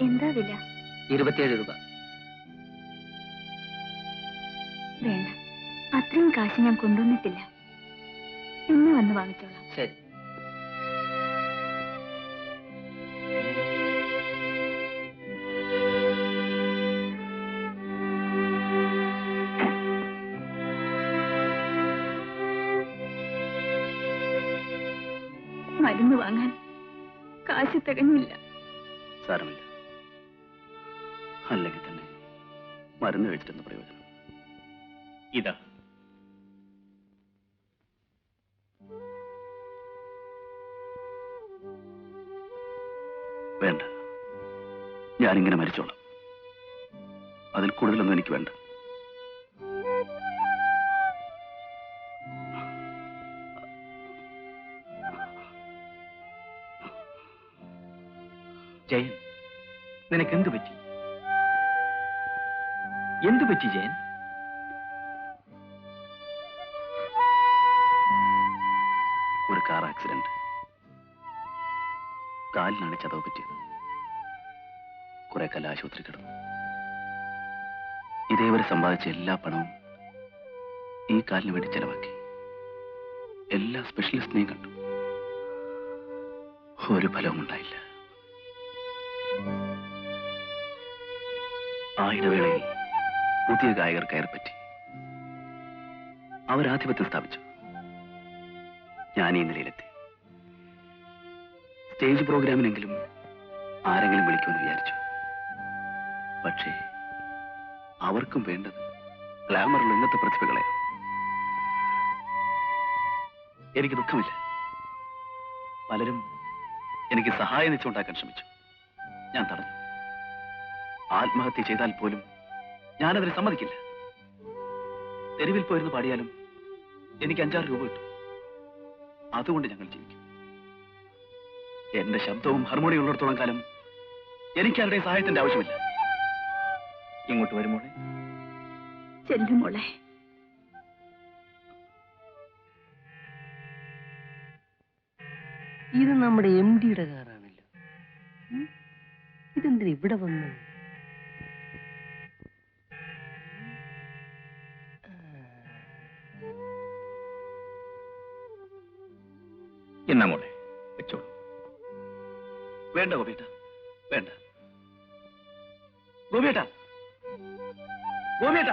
എന്താ വില? 27 രൂപ. വേണ്ട, അത്രയും കാശ് ഞാൻ കൊണ്ടുവന്നിട്ടില്ല. പിന്നെ വന്ന് വാങ്ങിച്ചോളാം. ശരി. മരുന്ന് വാങ്ങാൻ കാശ് തികഞ്ഞില്ല. സാരമില്ല, അല്ലെങ്കിൽ തന്നെ മരുന്ന് കഴിച്ചിട്ടെന്ന് പ്രയോജനം. ഇതാ വേണ്ട, ഞാനിങ്ങനെ മരിച്ചോളാം. അതിൽ കൂടുതലൊന്നും എനിക്ക് വേണ്ട. ജയൻ, നിനക്ക് എന്തു പറ്റി? എന്തു പറ്റി ജയൻ? ഒരു കാർ ആക്സിഡന്റ്. കാലിനാണ് ചതവ് പറ്റിയത്. കുറെ കാലം ആശുപത്രി കിടന്നു. ഇതേവരെ സമ്പാദിച്ച എല്ലാ പണവും ഈ കാലിന് വേണ്ടി ചെലവാക്കി. എല്ലാ സ്പെഷ്യലിസ്റ്റിനെയും കണ്ടു. ഒരു ഫലവും ഉണ്ടായില്ല. ആ ഇടവേളയിൽ പുതിയ ഗായകർ കയറിപ്പറ്റി. അവരാധിപത്യം സ്ഥാപിച്ചു. ഞാൻ ഈ നിലയിലെത്തി. സ്റ്റേജ് പ്രോഗ്രാമിനെങ്കിലും ആരെങ്കിലും വിളിക്കുമെന്ന് വിചാരിച്ചു. പക്ഷേ അവർക്കും വേണ്ടത് ഗ്ലാമറിൽ ഇന്നത്തെ പ്രതിഭകളെയാണ്. എനിക്ക് ദുഃഖമില്ല. പലരും എനിക്ക് സഹായം വെച്ചുണ്ടാക്കാൻ ശ്രമിച്ചു. ഞാൻ തടഞ്ഞു. ആത്മഹത്യ ചെയ്താൽ പോലും ഞാനതിന് സമ്മതിക്കില്ല. തെരുവിൽ പോയിരുന്നു പാടിയാലും എനിക്ക് 5-6 രൂപ കിട്ടും. അതുകൊണ്ട് ഞങ്ങൾ ജീവിക്കും. എന്റെ ശബ്ദവും ഹാർമോണിയം ഉള്ളിടത്തോളം കാലം എനിക്ക് ആരുടെയും സഹായത്തിന്റെ ആവശ്യമില്ല. ഇങ്ങോട്ട് വരുമോളെ. ചെല്ലുമോളെ. ഇത് നമ്മുടെ MD-യുടെ കാറാണല്ലോ. ഇതെന്തിനാ ഇവിടെ വന്നു? എന്നാ മോളെ വെച്ചോളൂ. വേണ്ട ഗോപിയേട്ട, വേണ്ട. ഗോപിയേട്ട, ഗോപിയേട്ട.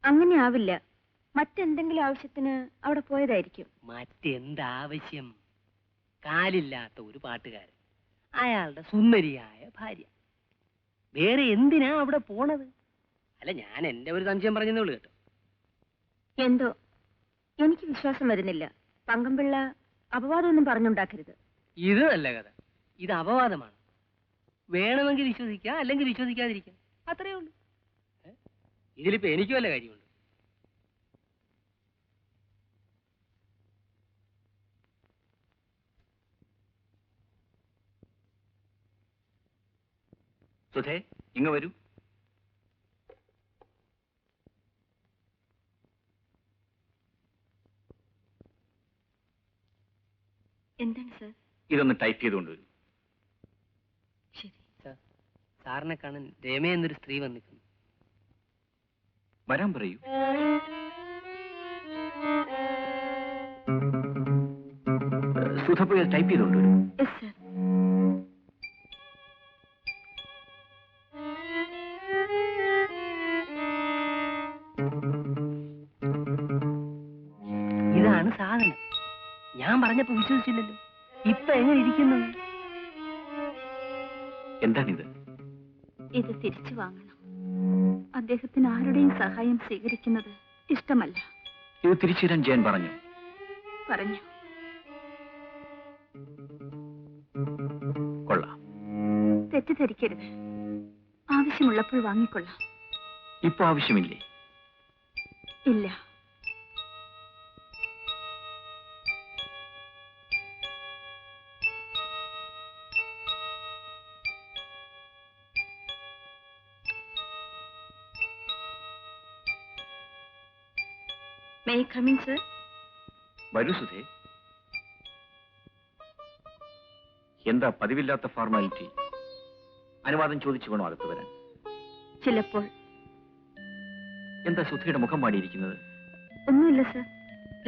അങ്ങനെ ആവില്ല. മറ്റെന്തെങ്കിലും ആവശ്യത്തിന് അവിടെ പോയതായിരിക്കും. മറ്റെന്താവശ്യം? കാലില്ലാത്ത ഒരു പാട്ടുകാരൻ, അയാളുടെ സുന്ദരിയായ ഭാര്യ. വേറെ എന്തിനാ അവിടെ പോണത്? അല്ല, ഞാൻ എന്റെ ഒരു സംശയം പറഞ്ഞതേ ഉള്ളൂ കേട്ടോ. എന്തോ എനിക്ക് വിശ്വാസം വരുന്നില്ല. പങ്കംപിള്ള അപവാദമൊന്നും പറഞ്ഞുണ്ടാക്കരുത്. ഇത് നല്ല കഥ. ഇത് അപവാദമാണ്. വേണമെങ്കിൽ വിശ്വസിക്കാം, അല്ലെങ്കിൽ വിശ്വസിക്കാതിരിക്കാം. അത്രേ ഉള്ളൂ. ഇതിലിപ്പോ എനിക്ക് വല്ല കാര്യമുണ്ട്? സുധേ, ഇങ്ങ് വരൂ. എന്താണ് സർ? ഇതൊന്ന് ടൈപ്പ് ചെയ്തുകൊണ്ട് വരൂ. ശരി സാർ. സാറിനെ കാണാൻ രമ എന്നൊരു സ്ത്രീ വന്നിരിക്കുന്നു. വരാൻ പറയൂ. സുധ പോയി ടൈപ്പ് ചെയ്തുകൊണ്ട് വരൂ. Yes sir. ഇതാണ് സാധനം. ഞാൻ പറഞ്ഞപ്പോ വിശ്വസിച്ചില്ലല്ലോ. ഇപ്പൊ എങ്ങനെ ഇരിക്കുന്നു? എന്താണിത്? ഇത് തിരിച്ചു വാങ്ങണം. അദ്ദേഹത്തിന് ആരുടെയും സഹായം സ്വീകരിക്കുന്നത് ഇഷ്ടമല്ല. ഇത് തിരിച്ചു തരാൻ ജയൻ പറഞ്ഞു. കൊള്ളാം. തെറ്റിദ്ധരിക്കരുത്. ആവശ്യമുള്ളപ്പോൾ വാങ്ങിക്കൊള്ളാം. ഇപ്പൊ ആവശ്യമില്ലേ? ഇല്ല. May I come in, sir? വരൂ സുധേ. എന്താ പതിവില്ലാത്ത ഫോർമാലിറ്റി? അനുവാദം ചോദിച്ചു വേണോ അകത്ത് വരാൻ? ചിലപ്പോൾ. എന്താ സുധയുടെ മുഖം പാടിയിരിക്കുന്നത്? ഒന്നുമില്ല സർ,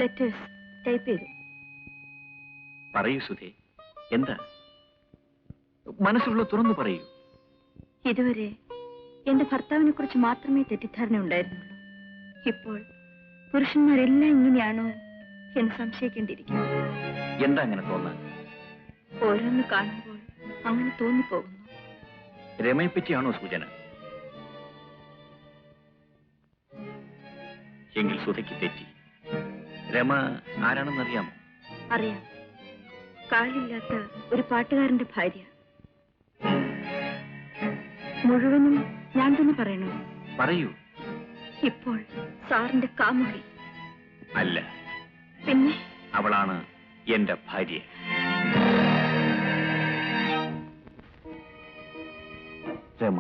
ലെറ്റേഴ്സ് ടൈപ്പ് ചെയ്തു. പറയൂ സുധേ, എന്താ മനസ്സുള്ള തുറന്നു പറയൂ. ഇതുവരെ എന്റെ ഭർത്താവിനെ കുറിച്ച് മാത്രമേ തെറ്റിദ്ധാരണ ഉണ്ടായിരുന്നുള്ളൂ. ഇപ്പോൾ പുരുഷന്മാരെല്ലാം ഇങ്ങനെയാണോ എന്ന് സംശയിക്കേണ്ടിയിരിക്കുന്നു. എന്താ അങ്ങനെ തോന്നാൻ? ഓരോന്ന് കാണുമ്പോൾ അങ്ങനെ തോന്നിപ്പോകുന്നു. രമയെ പറ്റിയാണോ സൂചന? എങ്കിൽ സുധയ്ക്ക് തെറ്റി. രമ ആരാണെന്നറിയാമോ? അറിയാം. കാലില്ലാത്ത ഒരു പാട്ടുകാരന്റെ ഭാര്യ. മുഴുവനും ഞാൻ തന്നെ പറയണോ? പറയൂ. ഇപ്പോൾ സാറിന്റെ കാമുകി. അല്ല, പിന്നെ അവളാണ് എന്റെ ഭാര്യ. രമ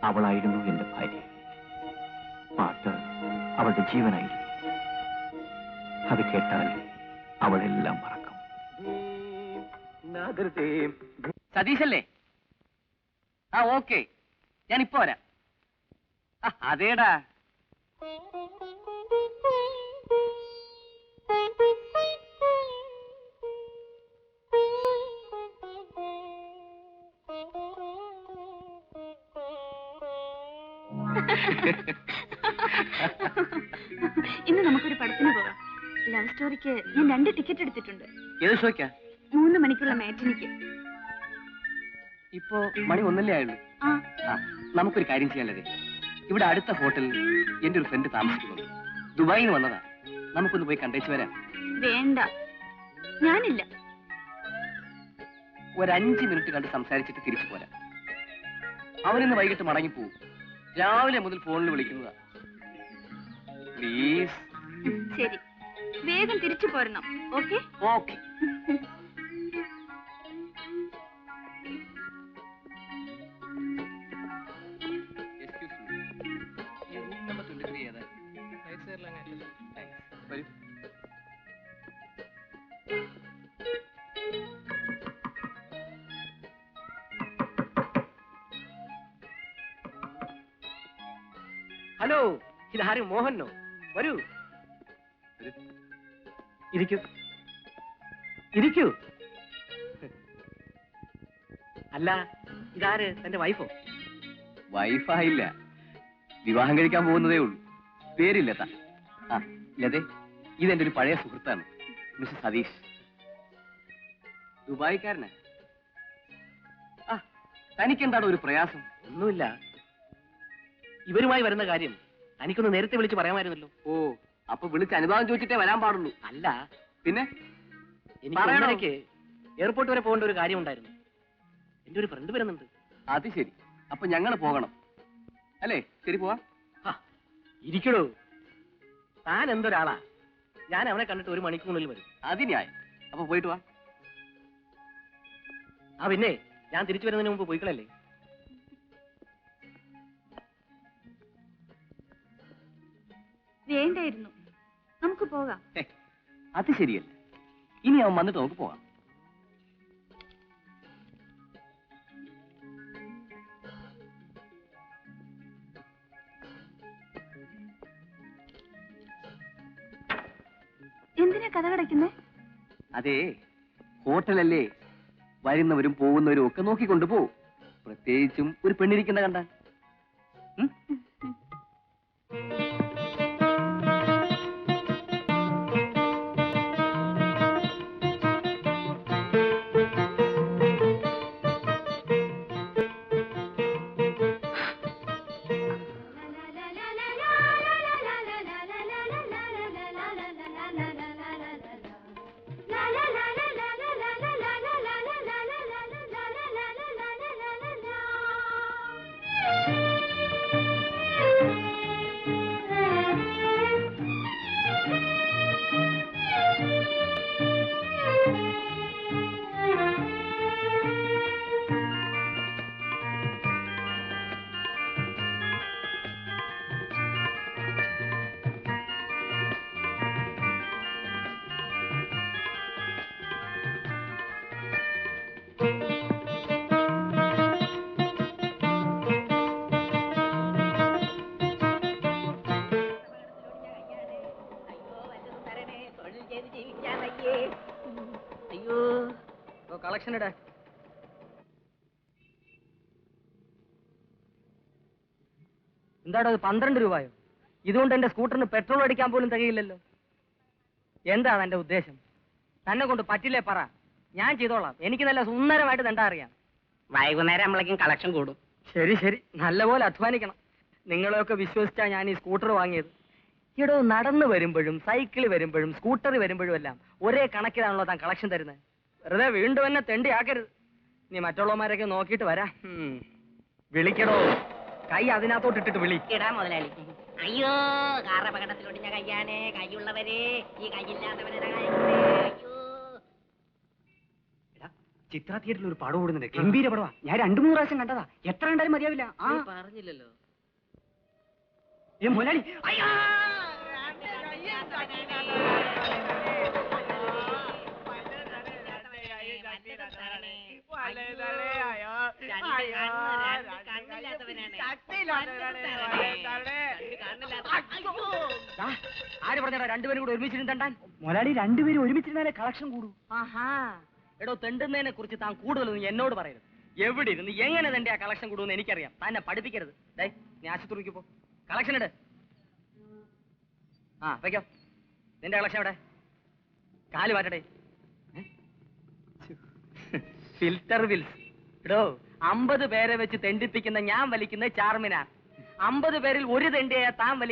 അവളായിരുന്നു എന്റെ ഭാര്യ. പാട്ട് അവളുടെ ജീവനായിരുന്നു. അത് കേട്ടാൽ അവളെല്ലാം മറക്കും. സതീശല്ലേ? ആ ഓക്കെ, ഞാൻ ഇപ്പൊ വരാം. അതേടാ. ഇന്ന് നമുക്കൊരു പടത്തിന് പോകാം. ലവ് സ്റ്റോറിക്ക് ഞാൻ 2 ടിക്കറ്റ് എടുത്തിട്ടുണ്ട്. ഏത് ഷോയ്ക്കാ? 3 മണിക്കുള്ള മാറ്റിനിക്ക്. ഇപ്പോ മണി 1 ആയുള്ളൂ. ആ, നമുക്കൊരു കാര്യം ചെയ്യാനല്ലേ, ഇവിടെ അടുത്ത ഹോട്ടലിൽ എന്റെ ഒരു ഫ്രണ്ട് താമസിക്കുന്നുണ്ട്. ദുബായിൽ നിന്ന് വന്നതാ. നമുക്കൊന്ന് പോയി കണ്ടേച്ചു വരാം. വേണ്ട, ഞാനില്ല. ഒരു 5 മിനിറ്റ് കണ്ട് സംസാരിച്ചിട്ട് തിരിച്ചു പോരാം. അവനിന്ന് വൈകിട്ട് മടങ്ങിപ്പോവും. രാവിലെ മുതൽ ഫോണിൽ വിളിക്കുന്നതാ. പ്ലീസ്. ശരി, വേഗം തിരിച്ചു പോരണം. Okay okay. ഹലോ, ഇതാരും മോഹനോ? വരൂ, ഇരിക്കൂ ഇരിക്കൂ. അല്ല, ഇതാര്? തന്റെ വൈഫോ? വൈഫായില്ല, വിവാഹം കഴിക്കാൻ പോകുന്നതേ ഉള്ളൂ. പേരില്ല താ. ആ ലതേ, ഇതെന്റെ ഒരു പഴയ സുഹൃത്താണ്, മിസ്റ്റർ സതീഷ്. ദുബായിക്കാരനാ. ആ, തനിക്കെന്താണ് ഒരു പ്രയാസം? ഒന്നുമില്ല. ഇവരുമായി വരുന്ന കാര്യം തനിക്കൊന്ന് നേരത്തെ വിളിച്ച് പറയാമായിരുന്നല്ലോ. ഓ, അപ്പൊ വിളിച്ച് അനുവാദം ചോദിച്ചിട്ടേ വരാൻ പാടുള്ളൂ. അല്ല പിന്നെ? എനിക്ക് എയർപോർട്ട് വരെ പോകേണ്ട ഒരു കാര്യം ഉണ്ടായിരുന്നു. എന്റെ ഒരു ഫ്രണ്ട് വരുന്നുണ്ട്. അത് ശരി, അപ്പൊ ഞങ്ങൾ പോകണം അല്ലേ? ശരി, പോവാ. ഇരിക്കണോ, താൻ എന്തൊരാളാ? ഞാൻ അവനെ കണ്ടിട്ട് 1 മണിക്കൂറിനുള്ളിൽ വരും. അതിനായി. അപ്പൊ പോയിട്ട് വാ. ആ പിന്നെ, ഞാൻ തിരിച്ചു വരുന്നതിന് മുമ്പ് പോയിക്കളല്ലേ? വേണ്ടായിരുന്നു, നമുക്ക് പോകാം. അത് ശരിയല്ല. ഇനി അവൻ വന്നിട്ട് നമുക്ക് പോകാം. എന്തിനാ കഥ കടയ്ക്കുന്നേ? അതെ, ഹോട്ടലല്ലേ, വരുന്നവരും പോകുന്നവരും ഒക്കെ നോക്കിക്കൊണ്ട് പോവും. പ്രത്യേകിച്ചും ഒരു പെണ്ണിരിക്കുന്ന കണ്ടാൽ. കളക്ഷൻ ഇട. എന്താടോ ഇത് 12 രൂപയോ? ഇതുകൊണ്ട് എന്റെ സ്കൂട്ടറിന് പെട്രോൾ അടിക്കാൻ പോലും തികയില്ലല്ലോ. എന്താണ് എന്റെ ഉദ്ദേശം? തന്നെ കൊണ്ട് പറ്റില്ലേ പറ, ഞാൻ ചെയ്തോളാം. എനിക്ക് നല്ല സുന്ദരമായിട്ട് തണ്ടാ അറിയാം. വൈകുന്നേരം നമ്മളേക്കും കളക്ഷൻ കൂടും. ശരി ശരി, നല്ലപോലെ അധ്വാനിക്കണം. നിങ്ങളെയൊക്കെ വിശ്വസിച്ചാ ഞാൻ ഈ സ്കൂട്ടർ വാങ്ങിയത്. ഇടോ, നടന്നു വരുമ്പോഴും സൈക്കിളിൽ വരുമ്പോഴും സ്കൂട്ടറിൽ വരുമ്പോഴും എല്ലാം ഒരേ കണക്കിലാണല്ലോ താൻ കളക്ഷൻ തരുന്നത്. വെറുതെ വീണ്ടും എന്നെ തെണ്ടി ആക്കരുത്. നീ മറ്റുള്ളവന്മാരൊക്കെ നോക്കിയിട്ട് വരാം. വിളിക്കടോ, കൈ അതിനകത്തോട്ട് ഇട്ടിട്ട് വിളി. ഇടാ മുതലാളി. അയ്യോ, കാർ അപകടത്തിലൊടിഞ്ഞ കയ്യാണ്. കൈയുള്ളവരെ ഈ കൈയില്ലാത്തവരുടെ അയ്യോ. ചിത്ര തിയേറ്ററിൽ ഒരു പടം ഓടുന്നുണ്ട്, ഗംഭീര പടവാ. ഞാൻ 2-3 പ്രാവശ്യം കണ്ടതാ. എത്ര കണ്ടാലും മതിയാവില്ല. പറഞ്ഞില്ലല്ലോ. മുതലാളി, ആര് പറഞ്ഞാ രണ്ടുപേരും കൂടെ ഒരുമിച്ചിരുന്ന് തണ്ടാൻ? മുതലാളി, രണ്ടുപേരും ഒരുമിച്ചിരുന്നാലേ കളക്ഷൻ കൂടൂ. ആഹാ, എടോ, തെണ്ടുന്നതിനെ കുറിച്ച് താൻ കൂടുതലൊന്നും എന്നോട് പറയരുത്. എവിടെ ഇരുന്ന് എങ്ങനെ തന്റെ ആ കളക്ഷൻ കൂടുമെന്ന് എനിക്കറിയാം. തന്നെ പഠിപ്പിക്കരുത്. ഡേ, നീ ആശുപത്രിക്ക് പോ, കളക്ഷൻ ഇട്. ആ, വയ്ക്കോ. നിന്റെ കളക്ഷൻ എവിടെ? കാല് മാറ്റടേ. Filter Wills. എടോ, 50 പേരെ വെച്ച് തെണ്ടിപ്പിക്കുന്ന ഞാൻ വലിക്കുന്ന ചാർമിനാർ. 50 പേരിൽ ഒരു തെണ്ടിയായ താൻ വലിക്കുന്ന